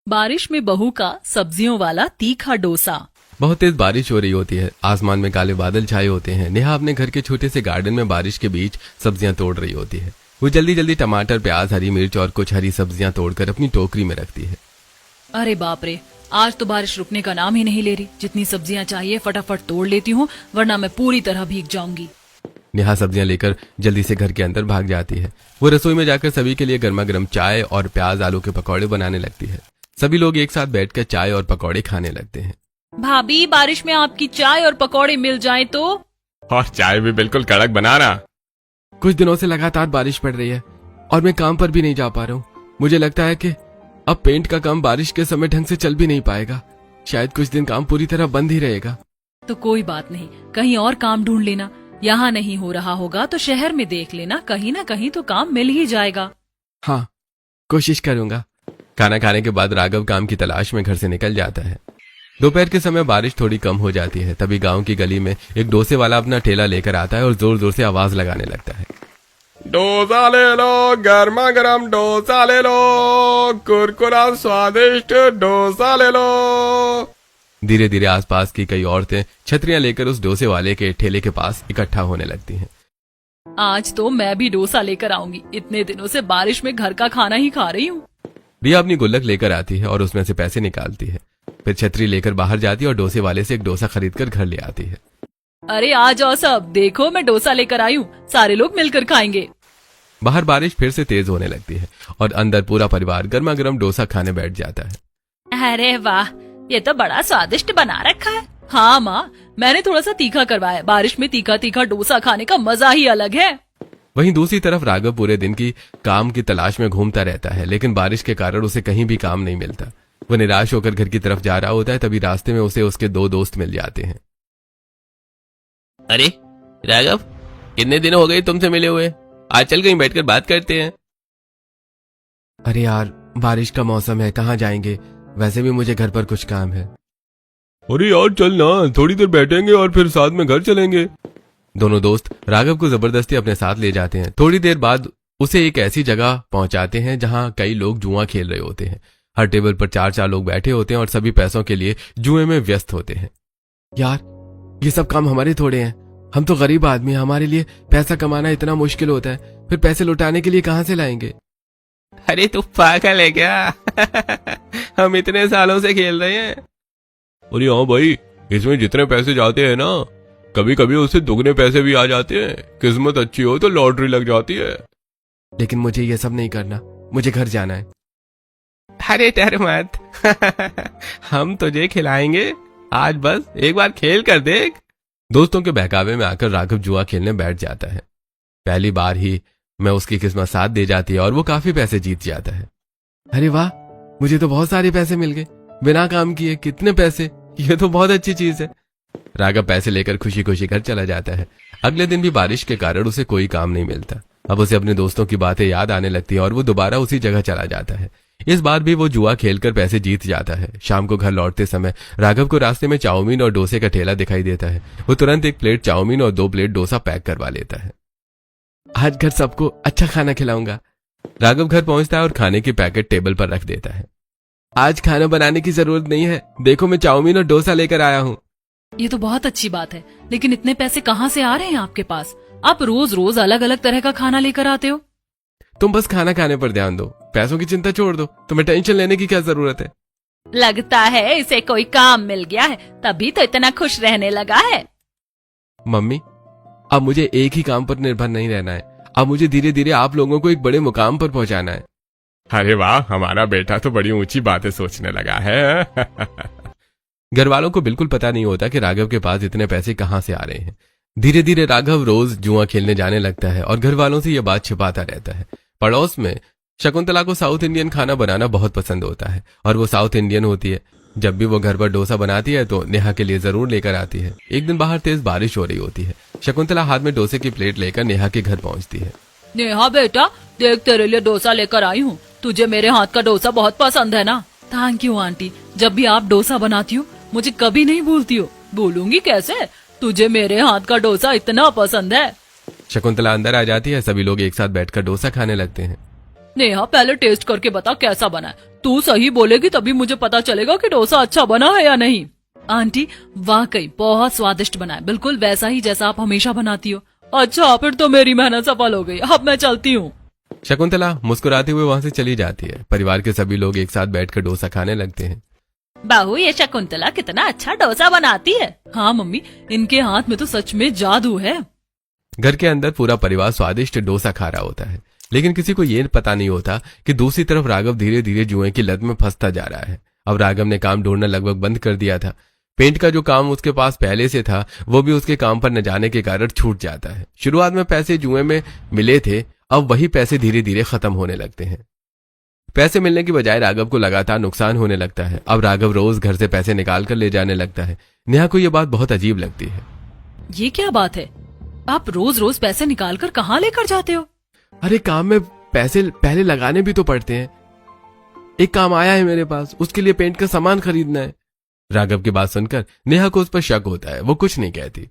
बारिश में बहू का सब्जियों वाला तीखा डोसा। बहुत तेज बारिश हो रही होती है। आसमान में काले बादल छाए होते हैं। नेहा अपने घर के छोटे से गार्डन में बारिश के बीच सब्जियां तोड़ रही होती है। वो जल्दी जल्दी टमाटर, प्याज, हरी मिर्च और कुछ हरी सब्जियां तोड़कर अपनी टोकरी में रखती है। अरे बाप रे, आज तो बारिश रुकने का नाम ही नहीं ले रही। जितनी सब्जियां चाहिए फटाफट तोड़ लेती हूँ, वरना मैं पूरी तरह भीग जाऊंगी। नेहा सब्जियां लेकर जल्दी से घर के अंदर भाग जाती है। वो रसोई में जाकर सभी के लिए गर्मा गर्म चाय और प्याज आलू के पकौड़े बनाने लगती है। सभी लोग एक साथ बैठकर चाय और पकौड़े खाने लगते हैं। भाभी, बारिश में आपकी चाय और पकौड़े मिल जाएं तो। और चाय भी बिल्कुल कड़क बनाना। कुछ दिनों से लगातार बारिश पड़ रही है और मैं काम पर भी नहीं जा पा रहा हूँ। मुझे लगता है कि अब पेंट का काम बारिश के समय ढंग से चल भी नहीं पाएगा। शायद कुछ दिन काम पूरी तरह बंद ही रहेगा। तो कोई बात नहीं, कहीं और काम ढूंढ लेना। यहाँ नहीं हो रहा होगा तो शहर में देख लेना, कहीं ना कहीं तो काम मिल ही जाएगा। हाँ, कोशिश करूंगा। खाना खाने के बाद राघव काम की तलाश में घर से निकल जाता है। दोपहर के समय बारिश थोड़ी कम हो जाती है। तभी गांव की गली में एक डोसे वाला अपना ठेला लेकर आता है और जोर जोर से आवाज लगाने लगता है। डोसा ले लो, गर्मा गर्म डोसा ले लो, कुरकुरा स्वादिष्ट डोसा ले लो। धीरे धीरे आसपास की कई औरतें छतरियां लेकर उस डोसे वाले के ठेले के पास इकट्ठा होने लगती हैं। आज तो मैं भी डोसा लेकर आऊंगी। इतने दिनों से बारिश में घर का खाना ही खा रही हूँ। रिया अपनी गुल्लक लेकर आती है और उसमें से पैसे निकालती है। फिर छतरी लेकर बाहर जाती है और डोसे वाले से एक डोसा खरीदकर घर ले आती है। अरे आ जाओ सब, देखो मैं डोसा लेकर आई हूँ, सारे लोग मिलकर खाएंगे। बाहर बारिश फिर से तेज होने लगती है और अंदर पूरा परिवार गर्मा गर्म डोसा खाने बैठ जाता है। अरे वाह, ये तो बड़ा स्वादिष्ट बना रखा है। हाँ माँ, मैंने थोड़ा सा तीखा करवाया। बारिश में तीखा तीखा डोसा खाने का मजा ही अलग है। वहीं दूसरी तरफ राघव पूरे दिन की काम की तलाश में घूमता रहता है, लेकिन बारिश के कारण उसे कहीं भी काम नहीं मिलता। वो निराश होकर घर की तरफ जा रहा होता है। तभी रास्ते में उसे उसके दो दोस्त मिल जाते हैं। अरे राघव, कितने दिन हो गए तुमसे मिले हुए? आज चल कहीं बैठकर बात करते हैं। अरे यार, बारिश का मौसम है, कहाँ जाएंगे? वैसे भी मुझे घर पर कुछ काम है। अरे यार चल ना, थोड़ी देर बैठेंगे और फिर साथ में घर चलेंगे। दोनों दोस्त राघव को जबरदस्ती अपने साथ ले जाते हैं। थोड़ी देर बाद उसे एक ऐसी जगह पहुंचाते हैं जहां कई लोग जुआ खेल रहे होते हैं। हर टेबल पर चार चार लोग बैठे होते हैं और सभी पैसों के लिए जुए में व्यस्त होते हैं। यार, ये सब काम हमारे थोड़े हैं। हम तो गरीब आदमी हैं, हमारे लिए पैसा कमाना इतना मुश्किल होता है, फिर पैसे लौटाने के लिए कहाँ से लाएंगे? अरे तू पागल है क्या? हम इतने सालों से खेल रहे हैं। अरे हाँ भाई, इसमें जितने पैसे जाते हैं ना, कभी कभी उससे दुगने पैसे भी आ जाते हैं। किस्मत अच्छी हो तो लॉटरी लग जाती है। लेकिन मुझे ये सब नहीं करना, मुझे घर जाना है। अरे डर मत। हम तुझे खिलाएंगे। आज बस एक बार खेल कर देख। दोस्तों के बहकावे में आकर राघव जुआ खेलने बैठ जाता है। पहली बार ही मैं उसकी किस्मत साथ दे जाती है और वो काफी पैसे जीत जाता है। अरे वाह, मुझे तो बहुत सारे पैसे मिल गए बिना काम किए। कितने पैसे, ये तो बहुत अच्छी चीज है। राघव पैसे लेकर खुशी खुशी घर चला जाता है। अगले दिन भी बारिश के कारण उसे कोई काम नहीं मिलता। अब उसे अपने दोस्तों की बातें याद आने लगती है और वो दोबारा उसी जगह चला जाता है। इस बार भी वो जुआ खेलकर पैसे जीत जाता है। शाम को घर लौटते समय राघव को रास्ते में चाउमीन और डोसे का ठेला दिखाई देता है। वो तुरंत एक प्लेट चाउमीन और 2 प्लेट डोसा पैक करवा लेता है। आज घर सबको अच्छा खाना खिलाऊंगा। राघव घर पहुंचता है और खाने की पैकेट टेबल पर रख देता है। आज खाना बनाने की जरूरत नहीं है, देखो मैं चाउमीन और डोसा लेकर आया हूँ। ये तो बहुत अच्छी बात है, लेकिन इतने पैसे कहाँ से आ रहे हैं आपके पास? आप रोज रोज अलग अलग तरह का खाना लेकर आते हो। तुम बस खाना खाने पर ध्यान दो, पैसों की चिंता छोड़ दो। तुम्हें टेंशन लेने की क्या जरूरत है? लगता है इसे कोई काम मिल गया है, तभी तो इतना खुश रहने लगा है। मम्मी, अब मुझे एक ही काम पर निर्भर नहीं रहना है। अब मुझे धीरे धीरे आप लोगों को एक बड़े मुकाम पर पहुंचाना है। अरे वाह, हमारा बेटा तो बड़ी ऊंची बातें सोचने लगा है। घर वालों को बिल्कुल पता नहीं होता कि राघव के पास इतने पैसे कहाँ से आ रहे हैं। धीरे धीरे राघव रोज जुआ खेलने जाने लगता है और घर वालों से यह बात छिपाता रहता है। पड़ोस में शकुंतला को साउथ इंडियन खाना बनाना बहुत पसंद होता है और वो साउथ इंडियन होती है। जब भी वो घर पर डोसा बनाती है तो नेहा के लिए जरूर लेकर आती है। एक दिन बाहर तेज बारिश हो रही होती है। शकुंतला हाथ में डोसे की प्लेट लेकर नेहा के घर पहुंचती है। नेहा बेटा, देख तेरे लिए डोसा लेकर आई हूँ। तुझे मेरे हाथ का डोसा बहुत पसंद है ना? थैंक यू आंटी, जब भी आप डोसा बनाती हो मुझे कभी नहीं भूलती हो। भूलूंगी कैसे, तुझे मेरे हाथ का डोसा इतना पसंद है। शकुंतला अंदर आ जाती है। सभी लोग एक साथ बैठकर डोसा खाने लगते हैं। नेहा, पहले टेस्ट करके बता कैसा बना है। तू सही बोलेगी तभी मुझे पता चलेगा कि डोसा अच्छा बना है या नहीं। आंटी वाकई बहुत स्वादिष्ट बना है, बिल्कुल वैसा ही जैसा आप हमेशा बनाती हो। अच्छा फिर तो मेरी मेहनत सफल हो गई, अब मैं चलती हूँ। शकुंतला मुस्कुराते हुए वहां से चली जाती है। परिवार के सभी लोग एक साथ बैठकर डोसा खाने लगते हैं। बहू ये शकुंतला कितना अच्छा डोसा बनाती है। हाँ मम्मी, इनके हाथ में तो सच में जादू है। घर के अंदर पूरा परिवार स्वादिष्ट डोसा खा रहा होता है, लेकिन किसी को ये पता नहीं होता कि दूसरी तरफ राघव धीरे धीरे जुए की लत में फंसता जा रहा है। अब राघव ने काम ढूंढना लगभग बंद कर दिया था। पेंट का जो काम उसके पास पहले से था वो भी उसके काम पर न जाने के कारण छूट जाता है। शुरुआत में पैसे जुए में मिले थे, अब वही पैसे धीरे धीरे खत्म होने लगते हैं। पैसे मिलने की बजाय राघव को लगातार नुकसान होने लगता है। अब राघव रोज घर से पैसे निकाल कर ले जाने लगता है। नेहा को यह बात बहुत अजीब लगती है। ये क्या बात है, आप रोज रोज पैसे निकाल कर कहाँ लेकर जाते हो? अरे काम में पैसे पहले लगाने भी तो पड़ते हैं। एक काम आया है मेरे पास, उसके लिए पेंट का सामान खरीदना है। राघव की बात सुनकर नेहा को उस पर शक होता है। वो कुछ नहीं कहती।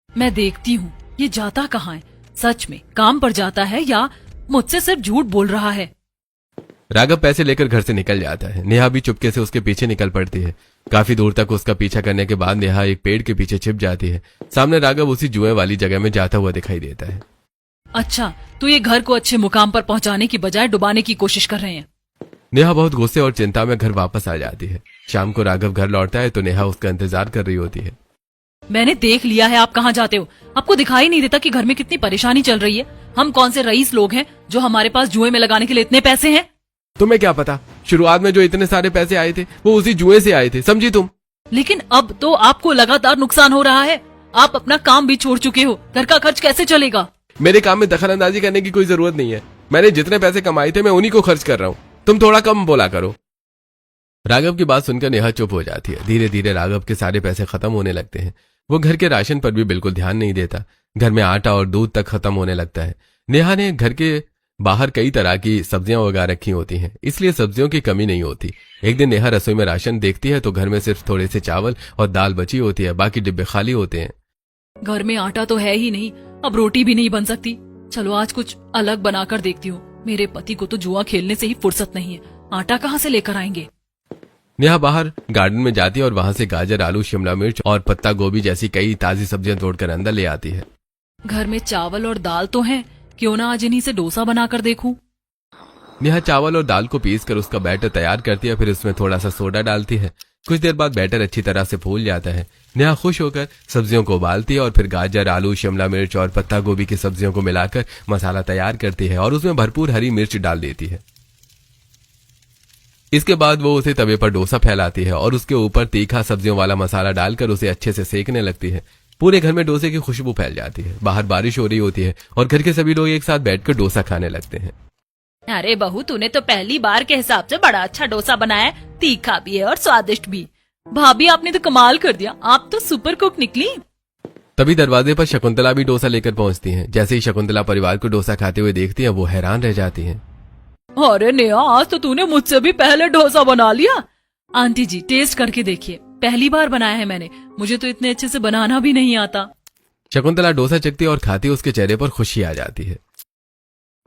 मैं देखती हूँ ये जाता कहाँ है, सच में काम पर जाता है या मुझसे सिर्फ झूठ बोल रहा है। राघव पैसे लेकर घर से निकल जाता है। नेहा भी चुपके से उसके पीछे निकल पड़ती है। काफी दूर तक उसका पीछा करने के बाद नेहा एक पेड़ के पीछे छिप जाती है। सामने राघव उसी जुए वाली जगह में जाता हुआ दिखाई देता है। अच्छा, तो ये घर को अच्छे मुकाम पर पहुंचाने की बजाय डुबाने की कोशिश कर रहे हैं। नेहा बहुत गुस्से और चिंता में घर वापस आ जाती है। शाम को राघव घर लौटता है तो नेहा उसका इंतजार कर रही होती है। मैंने देख लिया है आप कहाँ जाते हो। आपको दिखाई नहीं देता कि घर में कितनी परेशानी चल रही है? हम कौन से रईस लोग हैं जो हमारे पास जुए में लगाने के लिए इतने पैसे हैं? तुम्हें क्या पता, शुरुआत में जो इतने सारे पैसे आए थे वो उसी जुए से आए थे, समझी तुम? लेकिन अब तो आपको लगातार नुकसान हो रहा है। आप अपना काम भी छोड़ चुके हो, घर का खर्च कैसे चलेगा? मेरे काम में दखल अंदाजी करने की कोई जरूरत नहीं है। मैंने जितने पैसे कमाए थे मैं उन्हीं को खर्च कर रहा हूँ। तुम थोड़ा कम बोला करो। राघव की बात सुनकर नेहा चुप हो जाती है। धीरे धीरे राघव के सारे पैसे खत्म होने लगते हैं। वो घर के राशन पर भी बिल्कुल ध्यान नहीं देता। घर में आटा और दूध तक खत्म होने लगता है। नेहा ने घर के बाहर कई तरह की सब्जियां उगा रखी होती हैं, इसलिए सब्जियों की कमी नहीं होती। एक दिन नेहा रसोई में राशन देखती है तो घर में सिर्फ थोड़े से चावल और दाल बची होती है, बाकी डिब्बे खाली होते हैं। घर में आटा तो है ही नहीं, अब रोटी भी नहीं बन सकती। चलो आज कुछ अलग बनाकर देखती हूँ। मेरे पति को तो जुआ खेलने से ही फुर्सत नहीं है, आटा कहाँ से लेकर आएंगे? नेहा बाहर गार्डन में जाती है और वहां से गाजर, आलू, शिमला मिर्च और पत्ता गोभी जैसी कई ताजी सब्जियां तोड़कर अंदर ले आती है। घर में चावल और दाल तो है, क्यों ना आज इन्हीं से डोसा बनाकर देखूं। नेहा चावल और दाल को पीसकर उसका बैटर तैयार करती है, फिर उसमें थोड़ा सा सोडा डालती है। कुछ देर बाद बैटर अच्छी तरह से फूल जाता है। नेहा खुश होकर सब्जियों को उबालती है और फिर गाजर, आलू, शिमला मिर्च और पत्ता गोभी की सब्जियों को मिलाकर मसाला तैयार करती है और उसमें भरपूर हरी मिर्च डाल देती है। इसके बाद वो उसे तवे पर डोसा फैलाती है और उसके ऊपर तीखा सब्जियों वाला मसाला डालकर उसे अच्छे से सेकने लगती है। पूरे घर में डोसे की खुशबू फैल जाती है। बाहर बारिश हो रही होती है और घर के सभी लोग एक साथ बैठकर डोसा खाने लगते हैं। अरे बहू, तूने तो पहली बार के हिसाब से बड़ा अच्छा डोसा बनाया, तीखा भी है और स्वादिष्ट भी। भाभी आपने तो कमाल कर दिया, आप तो सुपर कुक निकली। तभी दरवाजे पर शकुंतला भी डोसा लेकर पहुंचती हैं। जैसे ही शकुंतला परिवार को डोसा खाते हुए देखती है वो हैरान रह जाती हैं। अरे नेहा, आज तो तूने मुझसे भी पहले डोसा बना लिया। आंटी जी टेस्ट करके देखिए, पहली बार बनाया है मैंने, मुझे तो इतने अच्छे से बनाना भी नहीं आता। शकुंतला डोसा चखती है और खाती है, उसके चेहरे पर खुशी आ जाती है।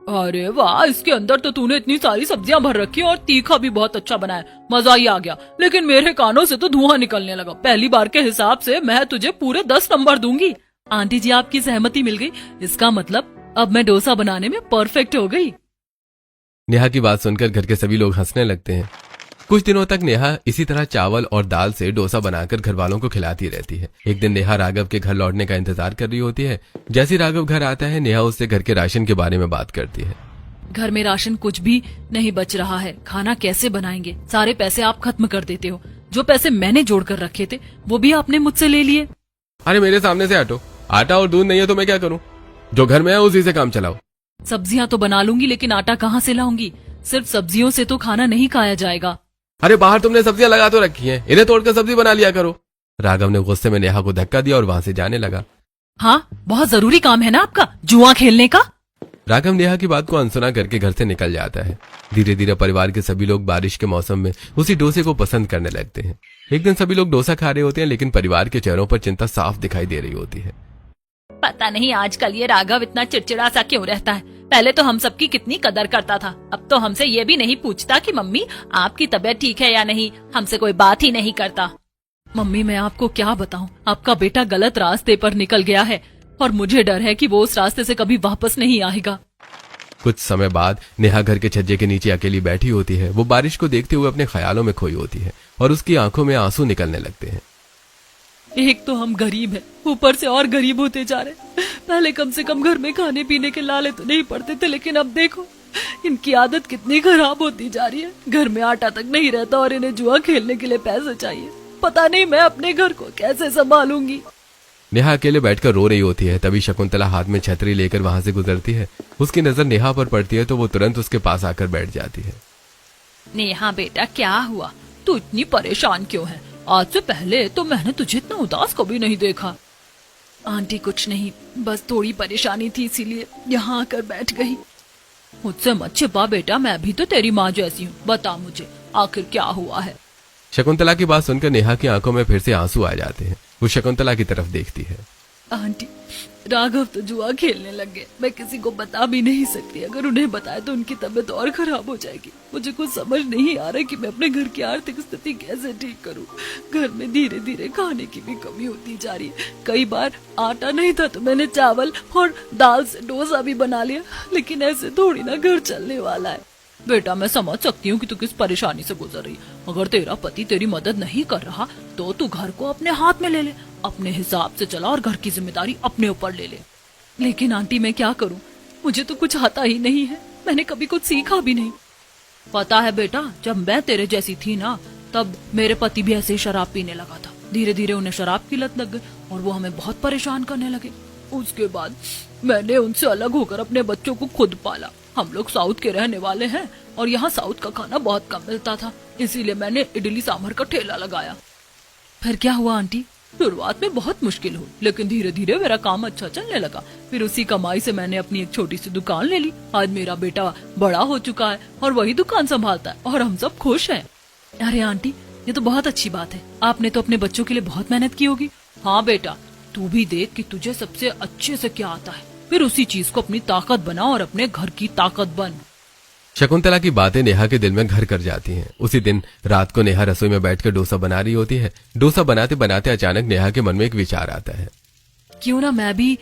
अरे वाह, इसके अंदर तो तूने इतनी सारी सब्जियां भर रखी और तीखा भी बहुत अच्छा बनाया, मजा ही आ गया। लेकिन मेरे कानों से तो धुआं निकलने लगा। पहली बार के हिसाब से मैं तुझे पूरे 10 नंबर दूंगी। आंटी जी आपकी सहमति मिल गई, इसका मतलब अब मैं डोसा बनाने में परफेक्ट हो गई। नेहा की बात सुनकर घर के सभी लोग हंसने लगते हैं। कुछ दिनों तक नेहा इसी तरह चावल और दाल से डोसा बनाकर घर वालों को खिलाती रहती है। एक दिन नेहा राघव के घर लौटने का इंतजार कर रही होती है। जैसे राघव घर आता है नेहा उससे घर के राशन के बारे में बात करती है। घर में राशन कुछ भी नहीं बच रहा है, खाना कैसे बनाएंगे? सारे पैसे आप खत्म कर देते हो। जो पैसे मैंने जोड़ कर रखे थे वो भी आपने मुझसे ले लिए। अरे मेरे सामने से हटो। आटा और दूध नहीं है तो मैं क्या करूं? जो घर में है उसी से काम चलाओ। सब्जियां तो बना लूंगी लेकिन आटा कहाँ से लाऊंगी? सिर्फ सब्जियों से तो खाना नहीं खाया जाएगा। अरे बाहर तुमने सब्जियां लगा तो रखी हैं, इन्हें तोड़कर सब्जी बना लिया करो। राघव ने गुस्से में नेहा को धक्का दिया और वहां से जाने लगा। हाँ, बहुत जरूरी काम है ना आपका, जुआ खेलने का। राघव नेहा की बात को अनसुना करके घर से निकल जाता है। धीरे धीरे परिवार के सभी लोग बारिश के मौसम में उसी डोसे को पसंद करने लगते हैं। एक दिन सभी लोग डोसा खा रहे होते हैं लेकिन परिवार के चेहरों पर चिंता साफ दिखाई दे रही होती है। पता नहीं आजकल ये राघव इतना चिड़चिड़ा सा क्यों रहता है। पहले तो हम सबकी कितनी कदर करता था, अब तो हमसे ये भी नहीं पूछता कि मम्मी आपकी तबीयत ठीक है या नहीं, हमसे कोई बात ही नहीं करता। मम्मी मैं आपको क्या बताऊं, आपका बेटा गलत रास्ते पर निकल गया है और मुझे डर है कि वो उस रास्ते से कभी वापस नहीं आएगा। कुछ समय बाद नेहा घर के छज्जे के नीचे अकेली बैठी होती है। वो बारिश को देखते हुए अपने ख्यालों में खोई होती है और उसकी आंखों में आंसू निकलने लगते हैं। एक तो हम गरीब हैं, ऊपर से और गरीब होते जा रहे। पहले कम से कम घर में खाने पीने के लाले तो नहीं पड़ते थे, लेकिन अब देखो इनकी आदत कितनी खराब होती जा रही है। घर में आटा तक नहीं रहता और इन्हें जुआ खेलने के लिए पैसे चाहिए। पता नहीं मैं अपने घर को कैसे संभालूंगी। नेहा अकेले बैठकर रो रही होती है। तभी शकुंतला हाथ में छतरी लेकर वहां से गुजरती है। उसकी नजर नेहा पर पड़ती है तो वो तुरंत उसके पास आकर बैठ जाती है। नेहा बेटा क्या हुआ, तू इतनी परेशान क्यों है? आज से पहले तो मैंने तुझे इतना उदास कभी नहीं देखा। आंटी कुछ नहीं, बस थोड़ी परेशानी थी इसीलिए यहाँ आकर बैठ गई। मुझसे मत छिपा बेटा, मैं भी तो तेरी माँ जैसी हूँ। बता मुझे आखिर क्या हुआ है। शकुंतला की बात सुनकर नेहा की आंखों में फिर से आंसू आ जाते हैं। वो शकुंतला की तरफ देखती है। आंटी राघव तो जुआ खेलने लग गए, मैं किसी को बता भी नहीं सकती। अगर उन्हें बताया तो उनकी तबीयत और खराब हो जाएगी। मुझे कुछ समझ नहीं आ रहा कि मैं अपने घर की आर्थिक स्थिति कैसे ठीक करूं। घर में धीरे धीरे खाने की भी कमी होती जा रही है। कई बार आटा नहीं था तो मैंने चावल और दाल से डोसा भी बना लिया, लेकिन ऐसे थोड़ी ना घर चलने वाला है। बेटा मैं समझ सकती हूँ कि तू किस परेशानी से गुजर रही। अगर तेरा पति तेरी मदद नहीं कर रहा तो तू घर को अपने हाथ में ले ले, अपने हिसाब से चला और घर की जिम्मेदारी अपने ऊपर ले ले। लेकिन आंटी मैं क्या करूँ, मुझे तो कुछ आता ही नहीं है, मैंने कभी कुछ सीखा भी नहीं। पता है बेटा, जब मैं तेरे जैसी थी ना तब मेरे पति भी ऐसे ही शराब पीने लगा था। धीरे धीरे उन्हें शराब की लत लग गई और वो हमें बहुत परेशान करने लगे। उसके बाद मैंने उनसे अलग होकर अपने बच्चों को खुद पाला। हम लोग साउथ के रहने वाले हैं और यहाँ साउथ का खाना बहुत कम मिलता था, इसीलिए मैंने इडली सांभर का ठेला लगाया। फिर क्या हुआ आंटी? शुरुआत में बहुत मुश्किल हुई, लेकिन धीरे धीरे मेरा काम अच्छा चलने लगा। फिर उसी कमाई से मैंने अपनी एक छोटी सी दुकान ले ली। आज मेरा बेटा बड़ा हो चुका है और वही दुकान संभालता है और हम सब खुश हैं। अरे आंटी ये तो बहुत अच्छी बात है, आपने तो अपने बच्चों के लिए बहुत मेहनत की होगी। हाँ बेटा, तू भी देख कि तुझे सबसे अच्छे से क्या आता है, फिर उसी चीज को अपनी ताकत बना और अपने घर की ताकत बन। शकुंतला की बातें नेहा के दिल में घर कर जाती हैं। उसी दिन रात को नेहा रसोई में बैठकर डोसा बना रही होती है। डोसा बनाते बनाते अचानक नेहा के मन में एक विचार आता है। क्यों ना मैं भी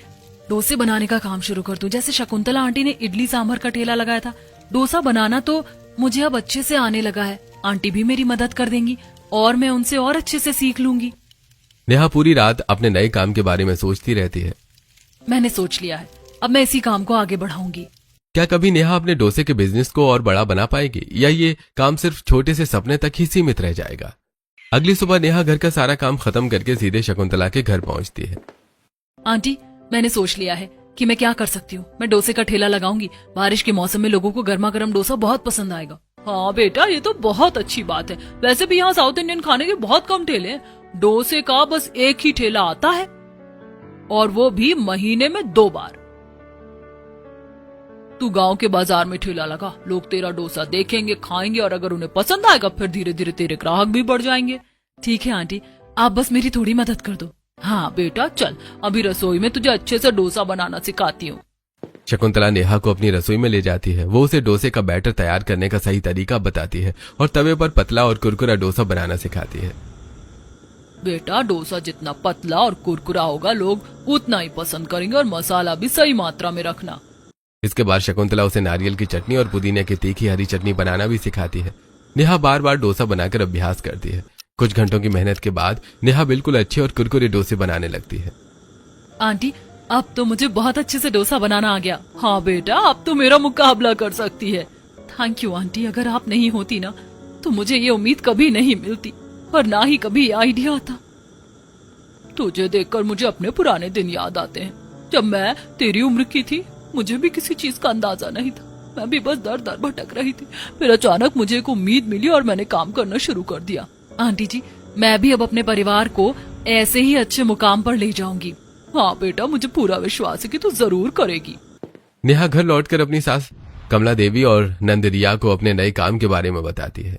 डोसे बनाने का काम शुरू कर दूं, जैसे शकुंतला आंटी ने इडली सांभर का ठेला लगाया था। डोसा बनाना तो मुझे अब अच्छे से आने लगा है, आंटी भी मेरी मदद कर देंगी और मैं उनसे और अच्छे से सीख लूंगी। नेहा पूरी रात अपने नए काम के बारे में सोचती रहती है। मैंने सोच लिया है, अब मैं इसी काम को आगे बढ़ाऊंगी। क्या कभी नेहा अपने डोसे के बिजनेस को और बड़ा बना पाएगी या ये काम सिर्फ छोटे से सपने तक ही सीमित रह जाएगा? अगली सुबह नेहा घर का सारा काम खत्म करके सीधे शकुंतला के घर पहुंचती है। आंटी मैंने सोच लिया है कि मैं क्या कर सकती हूँ। मैं डोसे का ठेला लगाऊंगी। बारिश के मौसम में लोगों को गर्मा गर्म डोसा बहुत पसंद आएगा। हाँ बेटा, ये तो बहुत अच्छी बात है। वैसे भी यहाँ साउथ इंडियन खाने के बहुत कम ठेले हैं। डोसे का बस एक ही ठेला आता है और वो भी महीने में 2 बार। तू गांव के बाजार में ठेला लगा, लोग तेरा डोसा देखेंगे, खाएंगे और अगर उन्हें पसंद आएगा फिर धीरे धीरे तेरे ग्राहक भी बढ़ जाएंगे। ठीक है आंटी, आप बस मेरी थोड़ी मदद कर दो। हाँ बेटा चल, अभी रसोई में तुझे अच्छे से डोसा बनाना सिखाती हूँ। शकुंतला नेहा को अपनी रसोई में ले जाती है। वो उसे डोसे का बैटर तैयार करने का सही तरीका बताती है और तवे पर पतला और कुरकुरा डोसा बनाना सिखाती है। बेटा डोसा जितना पतला और कुरकुरा होगा लोग उतना ही पसंद करेंगे और मसाला भी सही मात्रा में रखना। इसके बाद शकुंतला उसे नारियल की चटनी और पुदीने की तीखी हरी चटनी बनाना भी सिखाती है। नेहा बार बार डोसा बनाकर अभ्यास करती है। कुछ घंटों की मेहनत के बाद नेहा बिल्कुल अच्छे और कुरकुरे डोसे बनाने लगती है। आंटी अब तो मुझे बहुत अच्छे से डोसा बनाना आ गया। हाँ बेटा, अब तो मेरा मुकाबला कर सकती है। थैंक यू आंटी, अगर आप नहीं होती ना तो मुझे ये उम्मीद कभी नहीं मिलती और ना ही कभी ये आइडिया आता। तुझे देखकर मुझे अपने पुराने दिन याद आते हैं। जब मैं तेरी उम्र की थी मुझे भी किसी चीज का अंदाजा नहीं था। मैं भी बस दर दर भटक रही थी। फिर अचानक मुझे एक उम्मीद मिली और मैंने काम करना शुरू कर दिया। आंटी जी, मैं भी अब अपने परिवार को ऐसे ही अच्छे मुकाम पर ले जाऊंगी। हाँ बेटा, मुझे पूरा विश्वास है कि तू जरूर करेगी। नेहा घर लौटकर अपनी सास कमला देवी और नंदरिया को अपने नए काम के बारे में बताती है।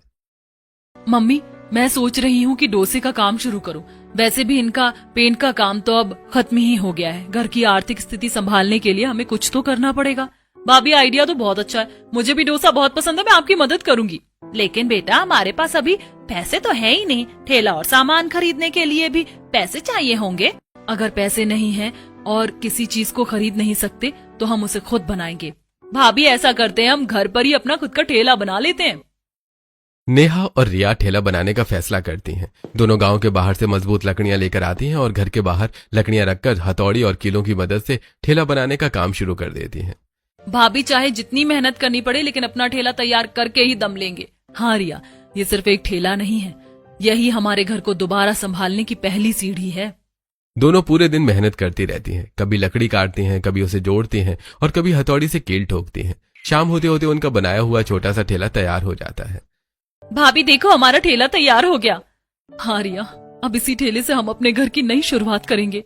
मम्मी, मैं सोच रही हूँ कि डोसे का काम शुरू करूँ। वैसे भी इनका पेंट का काम तो अब खत्म ही हो गया है। घर की आर्थिक स्थिति संभालने के लिए हमें कुछ तो करना पड़ेगा। भाभी आइडिया तो बहुत अच्छा है, मुझे भी डोसा बहुत पसंद है, मैं आपकी मदद करूंगी। लेकिन बेटा हमारे पास अभी पैसे तो है ही नहीं, ठेला और सामान खरीदने के लिए भी पैसे चाहिए होंगे। अगर पैसे नहीं हैं और किसी चीज को खरीद नहीं सकते तो हम उसे खुद बनाएंगे। भाभी ऐसा करते हैं, हम घर पर ही अपना खुद का ठेला बना लेते हैं। नेहा और रिया ठेला बनाने का फैसला करती हैं। दोनों गांव के बाहर से मजबूत लकड़ियां लेकर आती हैं और घर के बाहर लकड़ियां रखकर हथौड़ी और कीलों की मदद से ठेला बनाने का काम शुरू कर देती हैं। भाभी चाहे जितनी मेहनत करनी पड़े लेकिन अपना ठेला तैयार करके ही दम लेंगे। हाँ रिया, ये सिर्फ एक ठेला नहीं है, यही हमारे घर को दोबारा संभालने की पहली सीढ़ी है। दोनों पूरे दिन मेहनत करती रहती हैं, कभी लकड़ी काटती हैं, कभी उसे जोड़ती हैं और कभी हथौड़ी से कील ठोकती हैं। शाम होते होते उनका बनाया हुआ छोटा सा ठेला तैयार हो जाता है। भाभी देखो, हमारा ठेला तैयार हो गया। हाँ रिया, अब इसी ठेले से हम अपने घर की नई शुरुआत करेंगे।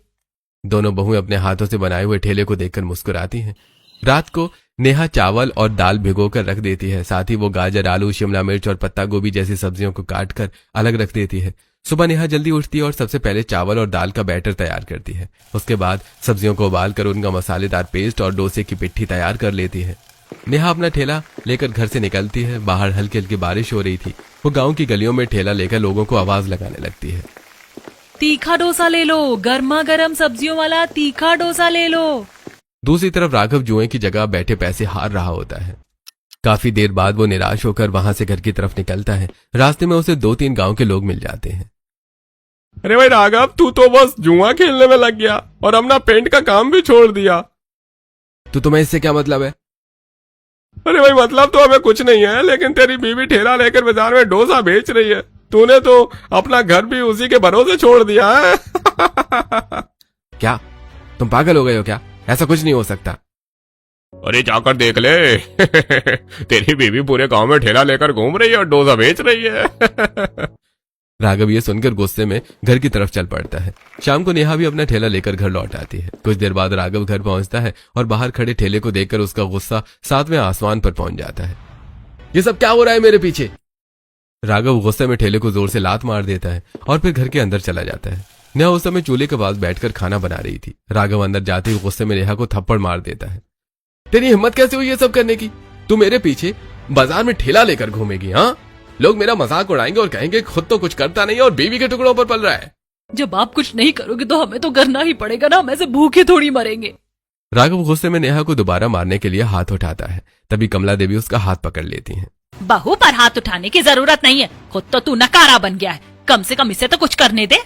दोनों बहुएं अपने हाथों से बनाए हुए ठेले को देखकर मुस्कुराती हैं। रात को नेहा चावल और दाल भिगोकर रख देती है, साथ ही वो गाजर, आलू, शिमला मिर्च और पत्ता गोभी जैसी सब्जियों को काटकर अलग रख देती है। सुबह नेहा जल्दी उठती है और सबसे पहले चावल और दाल का बैटर तैयार करती है। उसके बाद सब्जियों को उबालकर उनका मसालेदार पेस्ट और डोसे की पिट्ठी तैयार कर लेती है। नेहा अपना ठेला लेकर घर से निकलती है। बाहर हल्की हल्की बारिश हो रही थी। वो गांव की गलियों में ठेला लेकर लोगों को आवाज लगाने लगती है। तीखा डोसा ले लो, गर्मा गर्म सब्जियों वाला तीखा डोसा ले लो। दूसरी तरफ राघव जुए की जगह बैठे पैसे हार रहा होता है। काफी देर बाद वो निराश होकर वहां से घर की तरफ निकलता है। रास्ते में उसे 2-3 गांव के लोग मिल जाते हैं। अरे भाई राघव, तू तो बस जुआ खेलने में लग गया और अपना पेंट का काम भी छोड़ दिया। तो तुम्हें इससे क्या मतलब है? अरे भाई मतलब तो हमें कुछ नहीं है, लेकिन तेरी बीवी ठेला लेकर बाजार में डोसा बेच रही है। तूने तो अपना घर भी उसी के भरोसे छोड़ दिया है। क्या तुम पागल हो गए हो क्या? ऐसा कुछ नहीं हो सकता। अरे जाकर देख ले। तेरी बीवी पूरे गांव में ठेला लेकर घूम रही है और डोसा बेच रही है। राघव ये सुनकर गुस्से में घर की तरफ चल पड़ता है। शाम को नेहा भी अपना ठेला लेकर घर लौट आती है। कुछ देर बाद राघव घर पहुंचता है और बाहर खड़े ठेले को देखकर उसका गुस्सा 7वें आसमान पर पहुंच जाता है। ये सब क्या हो रहा है मेरे पीछे? राघव गुस्से में ठेले को जोर से लात मार देता है और फिर घर के अंदर चला जाता है। नेहा उस समय चूल्हे के पास बैठकर खाना बना रही थी। राघव अंदर जाते ही गुस्से में नेहा को थप्पड़ मार देता है। तेरी हिम्मत कैसे हुई ये सब करने की? तू मेरे पीछे बाजार में ठेला लेकर घूमेगी? हाँ, लोग मेरा मजाक उड़ाएंगे और कहेंगे खुद तो कुछ करता नहीं और बीवी के टुकड़ों पर पल रहा है। जब आप कुछ नहीं करोगे तो हमें तो करना ही पड़ेगा ना, हम ऐसे भूखे थोड़ी मरेंगे। राघव गुस्से में नेहा को दोबारा मारने के लिए हाथ उठाता है। तभी कमला देवी उसका हाथ पकड़ लेती हैं। बहू पर हाथ उठाने की जरूरत नहीं है, खुद तो तू नकारा बन गया है, कम से कम इसे तो कुछ करने दे।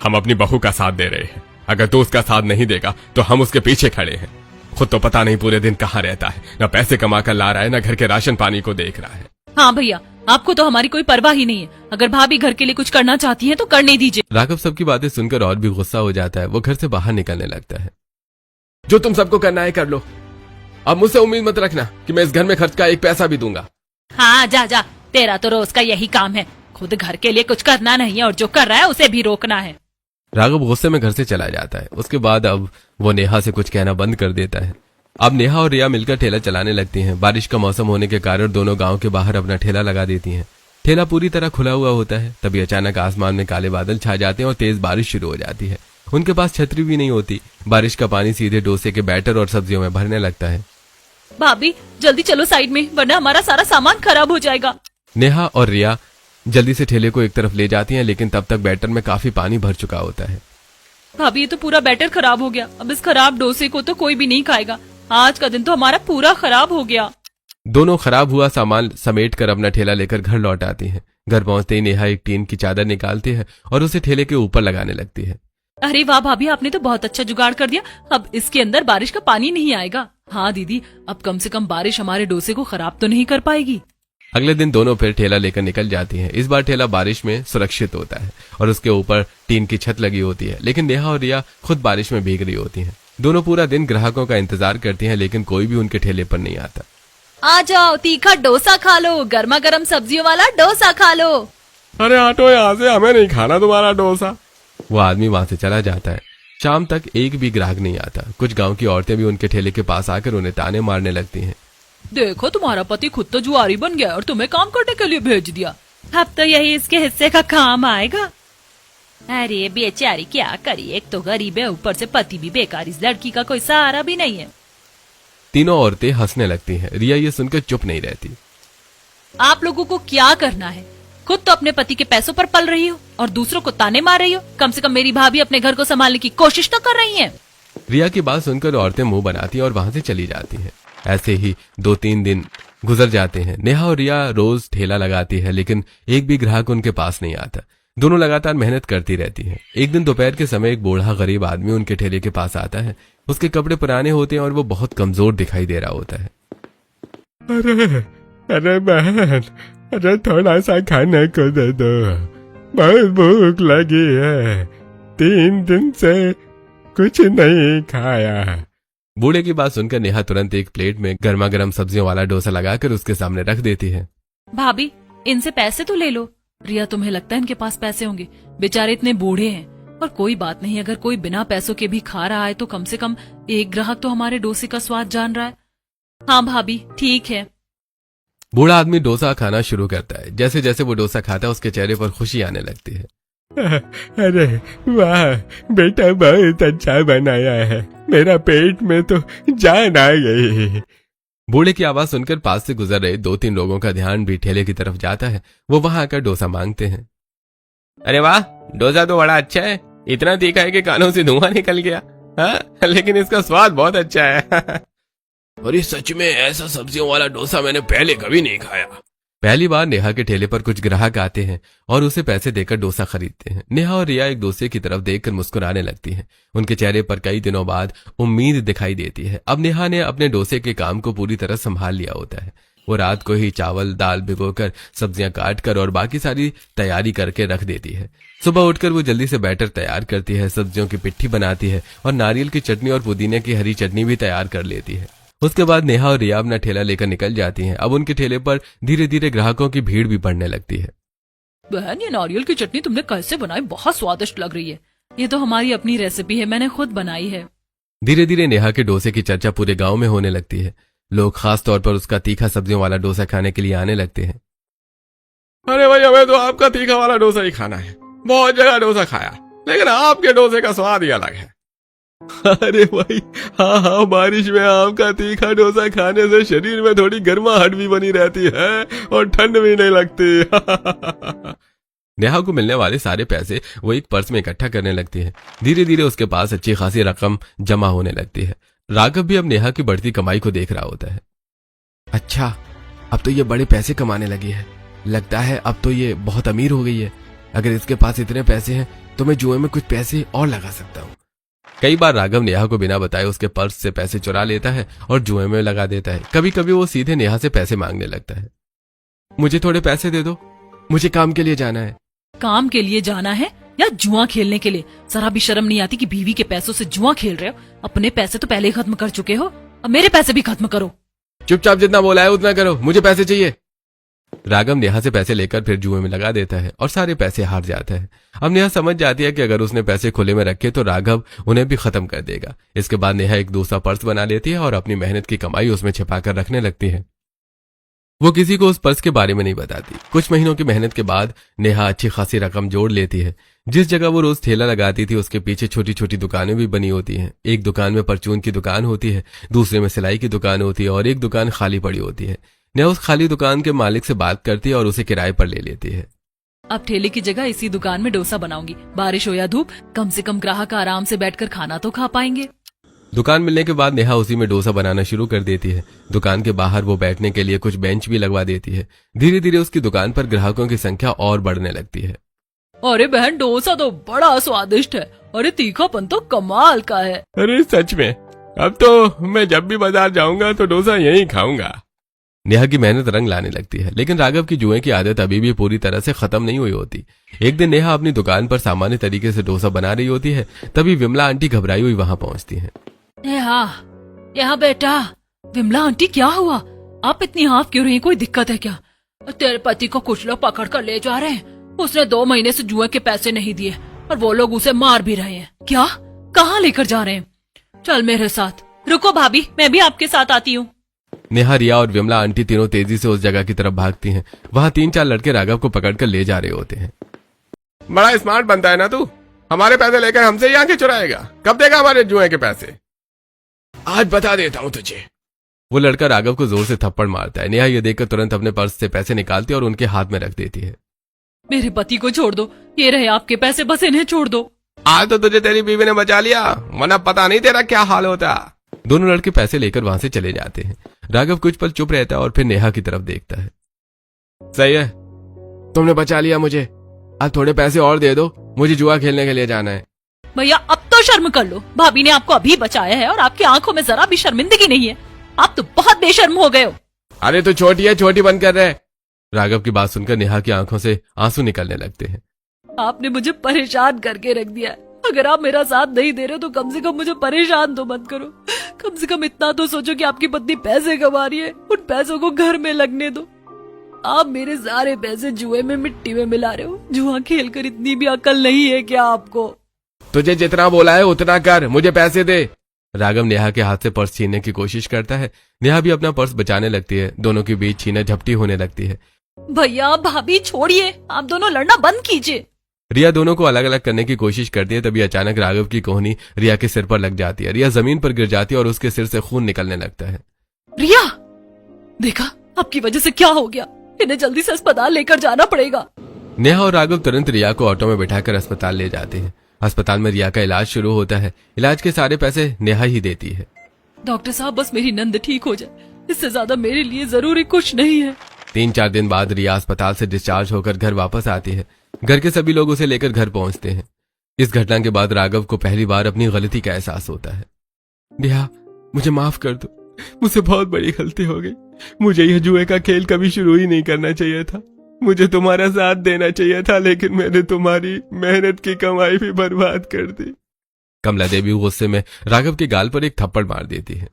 हम अपनी बहू का साथ दे रहे हैं, अगर तू उसका साथ नहीं देगा तो हम उसके पीछे खड़े हैं। खुद तो पता नहीं पूरे दिन कहाँ रहता है, न पैसे कमा कर ला रहा है, न घर के राशन पानी को देख रहा है। हाँ भैया, आपको तो हमारी कोई परवाह ही नहीं है। अगर भाभी घर के लिए कुछ करना चाहती है तो करने दीजिए। राघव सबकी बातें सुनकर और भी गुस्सा हो जाता है। वो घर से बाहर निकलने लगता है। जो तुम सबको करना है कर लो, अब मुझसे उम्मीद मत रखना कि मैं इस घर में खर्च का एक पैसा भी दूंगा। हाँ जा जा, तेरा तो रोज का यही काम है, खुद घर के लिए कुछ करना नहीं है और जो कर रहा है उसे भी रोकना है। राघव गुस्से में घर से चला जाता है। उसके बाद अब वो नेहा से कुछ कहना बंद कर देता है। अब नेहा और रिया मिलकर ठेला चलाने लगती हैं। बारिश का मौसम होने के कारण दोनों गांव के बाहर अपना ठेला लगा देती हैं। ठेला पूरी तरह खुला हुआ होता है। तभी अचानक आसमान में काले बादल छा जाते हैं और तेज बारिश शुरू हो जाती है। उनके पास छतरी भी नहीं होती। बारिश का पानी सीधे डोसे के बैटर और सब्जियों में भरने लगता है। भाभी जल्दी चलो साइड में, वरना हमारा सारा सामान खराब हो जाएगा। नेहा और रिया जल्दी से ठेले को एक तरफ ले जाती हैं, लेकिन तब तक बैटर में काफी पानी भर चुका होता है। भाभी ये तो पूरा बैटर खराब हो गया, अब इस खराब डोसे को तो कोई भी नहीं खाएगा। आज का दिन तो हमारा पूरा खराब हो गया। दोनों खराब हुआ सामान समेट कर अपना ठेला लेकर घर लौट आती हैं। घर पहुंचते ही नेहा एक टीन की चादर निकालती है और उसे ठेले के ऊपर लगाने लगती है। अरे वाह भाभी, आपने तो बहुत अच्छा जुगाड़ कर दिया, अब इसके अंदर बारिश का पानी नहीं आएगा। हाँ दीदी, अब कम से कम बारिश हमारे डोसे को खराब तो नहीं कर पाएगी। अगले दिन दोनों फिर ठेला लेकर निकल जाती हैं। इस बार ठेला बारिश में सुरक्षित होता है और उसके ऊपर टीन की छत लगी होती है, लेकिन नेहा और रिया खुद बारिश में भीग रही होती हैं। दोनों पूरा दिन ग्राहकों का इंतजार करती हैं, लेकिन कोई भी उनके ठेले पर नहीं आता। आ जाओ, तीखा डोसा खा लो, गर्मा गर्म सब्जियों वाला डोसा खा लो। अरे हटो यहाँ से, हमें नहीं खाना तुम्हारा डोसा। वो आदमी वहां से चला जाता है। शाम तक एक भी ग्राहक नहीं आता। कुछ गांव की औरतें भी उनके ठेले के पास आकर उन्हें ताने मारने लगती हैं। देखो तुम्हारा पति खुद तो जुआरी बन गया और तुम्हें काम करने के लिए भेज दिया, अब तो यही इसके हिस्से का काम आएगा। अरे बेचारी क्या करी, एक तो गरीब है, ऊपर से पति भी बेकार, इस लड़की का कोई सहारा भी नहीं है। तीनों औरतें हंसने लगती हैं। रिया ये सुनकर चुप नहीं रहती। आप लोगों को क्या करना है? खुद तो अपने पति के पैसों पर पल रही हो और दूसरों को ताने मार रही हो। कम से कम मेरी भाभी अपने घर को संभालने की कोशिश तो कर रही है। रिया की बात सुनकर औरतें मुंह बनाती हैं और वहां से चली जाती हैं। ऐसे ही 2-3 दिन गुजर जाते हैं। नेहा और रिया रोज ठेला लगाती है, लेकिन एक भी ग्राहक उनके पास नहीं आता। दोनों लगातार मेहनत करती रहती हैं। एक दिन दोपहर के समय एक बूढ़ा गरीब आदमी उनके ठेले के पास आता है। उसके कपड़े पुराने होते हैं और वो बहुत कमजोर दिखाई दे रहा होता है। अरे बहन, अरे थोड़ा सा खाने को दे दो, बहुत भूख लगी है, 3 दिन से कुछ नहीं खाया। बूढ़े की बात सुनकर नेहा तुरंत एक प्लेट में गर्मा गर्म सब्जियों वाला डोसा लगाकर उसके सामने रख देती है। भाभी, इनसे पैसे तो ले लो। रिया, तुम्हें लगता है इनके पास पैसे होंगे? बेचारे इतने बूढ़े हैं। और कोई बात नहीं, अगर कोई बिना पैसों के भी खा रहा है तो कम से कम एक ग्राहक तो हमारे डोसे का स्वाद जान रहा है। हाँ भाभी, ठीक है। बूढ़ा आदमी डोसा खाना शुरू करता है। जैसे जैसे वो डोसा खाता है उसके चेहरे पर खुशी आने लगती है। अरे वाह बेटा, बहुत अच्छा बनाया है, मेरा पेट में तो जान आ गई। बूढ़े की आवाज सुनकर पास से गुजर रहे 2-3 लोगों का ध्यान भी ठेले की तरफ जाता है। वो वहां आकर डोसा मांगते हैं। अरे वाह, डोसा तो बड़ा अच्छा है, इतना तीखा है कि कानों से धुआं निकल गया। हाँ, लेकिन इसका स्वाद बहुत अच्छा है। अरे सच में ऐसा सब्जियों वाला डोसा मैंने पहले कभी नहीं खाया। पहली बार नेहा के ठेले पर कुछ ग्राहक आते हैं और उसे पैसे देकर डोसा खरीदते हैं। नेहा और रिया एक दूसरे की तरफ देखकर मुस्कुराने लगती हैं। उनके चेहरे पर कई दिनों बाद उम्मीद दिखाई देती है। अब नेहा ने अपने डोसे के काम को पूरी तरह संभाल लिया होता है। वो रात को ही चावल दाल भिगोकर, सब्जियां काटकर और बाकी सारी तैयारी करके रख देती है। सुबह उठकर वो जल्दी से बैटर तैयार करती है, सब्जियों की पिट्ठी बनाती है और नारियल की चटनी और पुदीने की हरी चटनी भी तैयार कर लेती है। उसके बाद नेहा और रिया अपना ठेला लेकर निकल जाती हैं। अब उनके ठेले पर धीरे धीरे ग्राहकों की भीड़ भी बढ़ने लगती है। बहन, ये नारियल की चटनी तुमने कैसे बनाई? बहुत स्वादिष्ट लग रही है। ये तो हमारी अपनी रेसिपी है, मैंने खुद बनाई है। धीरे धीरे नेहा के डोसे की चर्चा पूरे गांव में होने लगती है। लोग खास तौर पर उसका तीखा सब्जियों वाला डोसा खाने के लिए आने लगते हैं। अरे भाई, हमें तो आपका तीखा वाला डोसा ही खाना है। बहुत जगह डोसा खाया, लेकिन आपके डोसे का स्वाद ही अलग है। अरे भाई, हाँ हाँ, बारिश में आपका तीखा डोसा खाने से शरीर में थोड़ी गर्माहट भी बनी रहती है और ठंड भी नहीं लगती। नेहा को मिलने वाले सारे पैसे वो एक पर्स में इकट्ठा करने लगती है। धीरे धीरे उसके पास अच्छी खासी रकम जमा होने लगती है। राघव भी अब नेहा की बढ़ती कमाई को देख रहा होता है। अच्छा, अब तो ये बड़े पैसे कमाने लगी है। लगता है अब तो ये बहुत अमीर हो गई है। अगर इसके पास इतने पैसे हैं तो मैं जुए में कुछ पैसे और लगा सकता हूँ। कई बार राघव नेहा को बिना बताए उसके पर्स से पैसे चुरा लेता है और जुए में लगा देता है। कभी कभी वो सीधे नेहा से पैसे मांगने लगता है। मुझे थोड़े पैसे दे दो, मुझे काम के लिए जाना है। काम के लिए जाना है या जुआ खेलने के लिए? जरा भी शर्म नहीं आती कि बीवी के पैसों से जुआ खेल रहे हो? अपने पैसे तो पहले ही खत्म कर चुके हो, अब मेरे पैसे भी खत्म करो। चुपचाप जितना बोला है उतना करो, मुझे पैसे चाहिए। राघव नेहा से पैसे लेकर फिर जुए में लगा देता है और सारे पैसे हार जाता है। अब नेहा समझ जाती है कि अगर उसने पैसे खुले में रखे तो राघव उन्हें भी खत्म कर देगा। इसके बाद नेहा एक दूसरा पर्स बना लेती है और अपनी मेहनत की कमाई उसमें छिपाकर रखने लगती है। वो किसी को उस पर्स के बारे में नहीं बताती। कुछ महीनों की मेहनत के बाद नेहा अच्छी खासी रकम जोड़ लेती है। जिस जगह वो रोज ठेला लगाती थी उसके पीछे छोटी छोटी दुकानें भी बनी होती हैं। एक दुकान में परचून की दुकान होती है, दूसरे में सिलाई की दुकान होती है और एक दुकान खाली पड़ी होती है। नेहा उस खाली दुकान के मालिक से बात करती है और उसे किराए पर ले लेती है। अब ठेले की जगह इसी दुकान में डोसा बनाऊंगी। बारिश हो या धूप, कम से कम ग्राहक आराम से बैठकर खाना तो खा पाएंगे। दुकान मिलने के बाद नेहा उसी में डोसा बनाना शुरू कर देती है। दुकान के बाहर वो बैठने के लिए कुछ बेंच भी लगवा देती है। धीरे धीरे उसकी दुकान पर ग्राहकों की संख्या और बढ़ने लगती है। अरे बहन, डोसा तो बड़ा स्वादिष्ट है। अरे तीखापन तो कमाल का है। अरे सच में, अब तो मैं जब भी बाजार जाऊंगा तो डोसा यहीं खाऊंगा। नेहा की मेहनत रंग लाने लगती है, लेकिन राघव की जुए की आदत अभी भी पूरी तरह से खत्म नहीं हुई होती। एक दिन नेहा अपनी दुकान पर सामान्य तरीके से डोसा बना रही होती है, तभी विमला आंटी घबराई हुई वहां पहुंचती हैं। यहाँ बेटा। विमला आंटी, क्या हुआ? आप इतनी हाफ क्यों रही? कोई दिक्कत है क्या? तेरे पति को कुछ लोग पकड़ कर ले जा रहे हैं। उसने 2 महीने से जुए के पैसे नहीं दिए और वो लोग उसे मार भी रहे हैं। क्या? कहाँ लेकर जा रहे हैं? चल मेरे साथ। रुको भाभी, मैं भी आपके साथ आती हूँ। नेहा, रिया और विमला आंटी तीनों तेजी से उस जगह की तरफ भागती हैं। वहां 3-4 लड़के राघव को पकड़कर ले जा रहे होते हैं। बड़ा स्मार्ट बनता है ना तू, हमारे पैसे लेकर हमसे ही आके चुराएगा। कब देगा हमारे जुए के पैसे? आज बता देता हूँ तुझे। वो लड़का राघव को जोर से थप्पड़ मारता है। नेहा ये देखकर तुरंत अपने पर्स से पैसे निकालती है और उनके हाथ में रख देती है। मेरे पति को छोड़ दो, ये रहे आपके पैसे, बस इन्हें छोड़ दो। आज तो तुझे तेरी बीवी ने बचा लिया, वरना पता नहीं तेरा क्या हाल होता। दोनों लड़के पैसे लेकर वहां से चले जाते हैं। राघव कुछ पल चुप रहता है और फिर नेहा की तरफ देखता है। सही है, तुमने बचा लिया मुझे। आज थोड़े पैसे और दे दो, मुझे जुआ खेलने के लिए जाना है। भैया अब तो शर्म कर लो, भाभी ने आपको अभी बचाया है और आपकी आंखों में जरा भी शर्मिंदगी नहीं है। आप तो बहुत बेशर्म हो गए हो। अरे तू छोटी है, छोटी बंद कर रहे। राघव की बात सुनकर नेहा की आंखों से आंसू निकलने लगते हैं। आपने मुझे परेशान करके रख दिया है। अगर आप मेरा साथ नहीं दे रहे हो तो कम से कम मुझे परेशान तो मत करो। कम से कम इतना तो सोचो कि आपकी पत्नी पैसे कमा रही है, उन पैसों को घर में लगने दो। आप मेरे सारे पैसे जुए में मिट्टी में मिला रहे हो। जुआ खेलकर इतनी भी अकल नहीं है क्या आपको? तुझे जितना बोला है उतना कर, मुझे पैसे दे। राघव नेहा के हाथ से पर्स छीनने की कोशिश करता है। नेहा भी अपना पर्स बचाने लगती है। दोनों के बीच छीना झपटी होने लगती है। भैया भाभी छोड़िए, आप दोनों लड़ना बंद कीजिए। रिया दोनों को अलग अलग करने की कोशिश करती है। तभी अचानक राघव की कोहनी रिया के सिर पर लग जाती है। रिया जमीन पर गिर जाती है और उसके सिर से खून निकलने लगता है। रिया, देखा आपकी वजह से क्या हो गया। इन्हें जल्दी से अस्पताल लेकर जाना पड़ेगा। नेहा और राघव तुरंत रिया को ऑटो में बिठाकर अस्पताल ले जाते हैं। अस्पताल में रिया का इलाज शुरू होता है। इलाज के सारे पैसे नेहा ही देती है। डॉक्टर साहब बस मेरी नंद ठीक हो जाए, इससे ज्यादा मेरे लिए जरूरी कुछ नहीं है। 3-4 दिन बाद रिया अस्पताल से डिस्चार्ज होकर घर वापस आती है। घर के सभी लोग उसे लेकर घर पहुंचते हैं। इस घटना के बाद राघव को पहली बार अपनी गलती का एहसास होता है। नेहा, मुझे माफ कर दो, मुझसे बहुत बड़ी गलती हो गई। मुझे यह जुए का खेल कभी शुरू ही नहीं करना चाहिए था। मुझे तुम्हारा साथ देना चाहिए था, लेकिन मैंने तुम्हारी मेहनत की कमाई भी बर्बाद कर दी। कमला देवी गुस्से में राघव के गाल पर एक थप्पड़ मार देती है।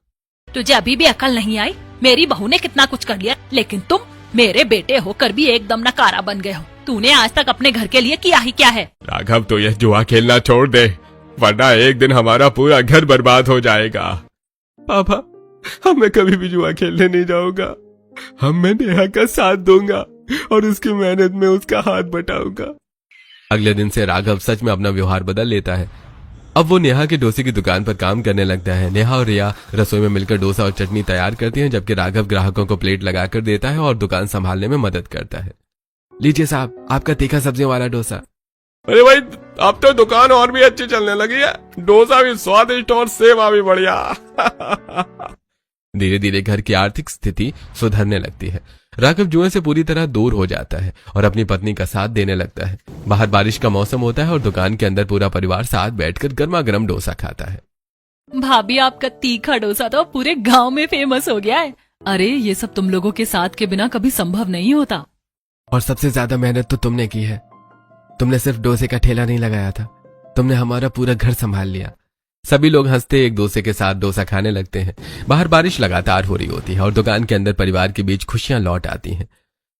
तुझे अभी भी अकल नहीं आई? मेरी बहू ने कितना कुछ कर लिया, लेकिन तुम मेरे बेटे होकर भी एकदम नकारा बन गए हो। तूने आज तक अपने घर के लिए किया ही क्या है? राघव तो यह जुआ खेलना छोड़ दे, वरना एक दिन हमारा पूरा घर बर्बाद हो जाएगा। पापा, अब मैं कभी भी जुआ खेलने नहीं जाऊंगा। मैं नेहा का साथ दूंगा और उसकी मेहनत में उसका हाथ बटाऊंगा। अगले दिन से राघव सच में अपना व्यवहार बदल लेता है। अब वो नेहा के डोसे की दुकान पर काम करने लगता है। नेहा और रिया रसोई में मिलकर डोसा और चटनी तैयार करती हैं, जबकि राघव ग्राहकों को प्लेट लगाकर देता है और दुकान संभालने में मदद करता है। लीजिए साहब, आपका तीखा सब्जियों वाला डोसा। अरे भाई, अब तो दुकान और भी अच्छी चलने लगी है। डोसा भी स्वादिष्ट और सेवा भी बढ़िया। धीरे धीरे घर की आर्थिक स्थिति सुधरने लगती है। राघव जुए से पूरी तरह दूर हो जाता है और अपनी पत्नी का साथ देने लगता है। बाहर बारिश का मौसम होता है और दुकान के अंदर पूरा परिवार साथ बैठकर गर्मा गर्म डोसा खाता है। भाभी, आपका तीखा डोसा तो पूरे गांव में फेमस हो गया है। अरे ये सब तुम लोगों के साथ के बिना कभी संभव नहीं होता। और सबसे ज्यादा मेहनत तो तुमने की है। तुमने सिर्फ डोसे का ठेला नहीं लगाया था, तुमने हमारा पूरा घर संभाल लिया। सभी लोग हंसते एक दूसरे के साथ डोसा खाने लगते हैं। बाहर बारिश लगातार हो रही होती है और दुकान के अंदर परिवार के बीच खुशियां लौट आती हैं।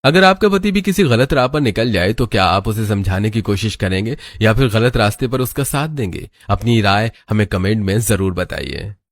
अगर आपका पति भी किसी गलत राह पर निकल जाए तो क्या आप उसे समझाने की कोशिश करेंगे या फिर गलत रास्ते पर उसका साथ देंगे? अपनी राय हमें कमेंट में जरूर बताइए।